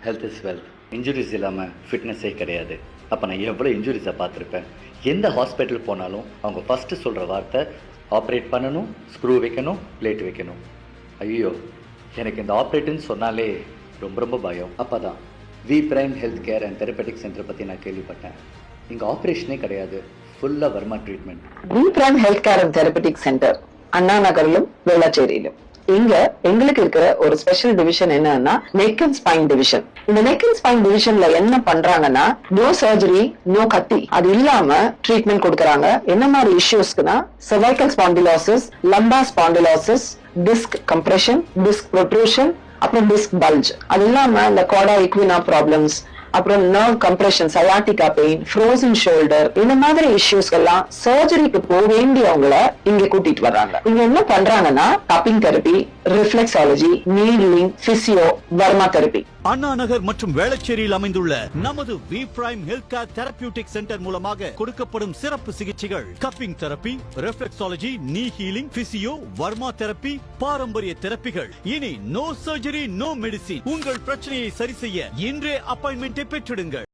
Health is wealth. Injuries இல்லாமல் ஃபிட்னஸே கிடையாது. அப்போ நான் எவ்வளோ இன்ஜுரிஸை பார்த்துருப்பேன். எந்த ஹாஸ்பிட்டல் போனாலும் அவங்க ஃபஸ்ட்டு சொல்கிற வார்த்தை ஆப்ரேட் பண்ணணும், ஸ்க்ரூ வைக்கணும், பிளேட் வைக்கணும். ஐயோ, எனக்கு இந்த ஆப்ரேட்டுன்னு சொன்னாலே ரொம்ப ரொம்ப பயம். அப்போ தான் V prime health care and therapeutic centre பற்றி நான் கேள்விப்பட்டேன். இங்கே ஆப்ரேஷனே கிடையாது, ஃபுல்லாக Varma treatment. V prime health care and therapeutic centre Anna நகரிலும் வேளாச்சேரியிலும். இங்க எங்களுக்கு இருக்கிற ஒரு ஸ்பெஷல் டிவிஷன் என்னன்னா நெக் அண்ட் ஸ்பைன் டிவிஷன். இந்த நெக் அண்ட் ஸ்பைன் டிவிஷன்ல என்ன பண்றாங்கன்னா நோ சர்ஜரி, நோ கத்தி, அது இல்லாம ட்ரீட்மெண்ட் கொடுக்கறாங்க. என்ன மாதிரி இஷ்யூஸ்க்குனா cervical spondylosis, lumbar spondylosis, disc compression, disc protrusion, அப்புறம் disc bulge. அது இல்லாம இந்த கார்டா equina ப்ராப்ளம்ஸ், அப்புறம் nerve compression, sciatica pain, frozen shoulder, இந்த மாதிரி இஷ்யூஸ் எல்லாம் சர்ஜரிக்கு போக வேண்டியவங்கள இங்க கூட்டிட்டு வர்றாங்க. இங்க என்ன பண்றாங்கன்னா cupping therapy, reflexology, needling, physio, Varma therapy. Anna Nagar மற்றும் வேளச்சேரியில் அமைந்துள்ள நமது V prime health care therapeutic centre மூலமாக கொடுக்கப்படும் சிறப்பு சிகிச்சைகள் cupping therapy, reflexology, knee healing, physio, Varma therapy, பாரம்பரிய தெரபிகள். இனி நோ சர்ஜரி, நோ மெடிசின். உங்கள் பிரச்சனையை சரி செய்ய இன்றே அப்பாயின்மெண்ட் பெற்றிடுங்கள்.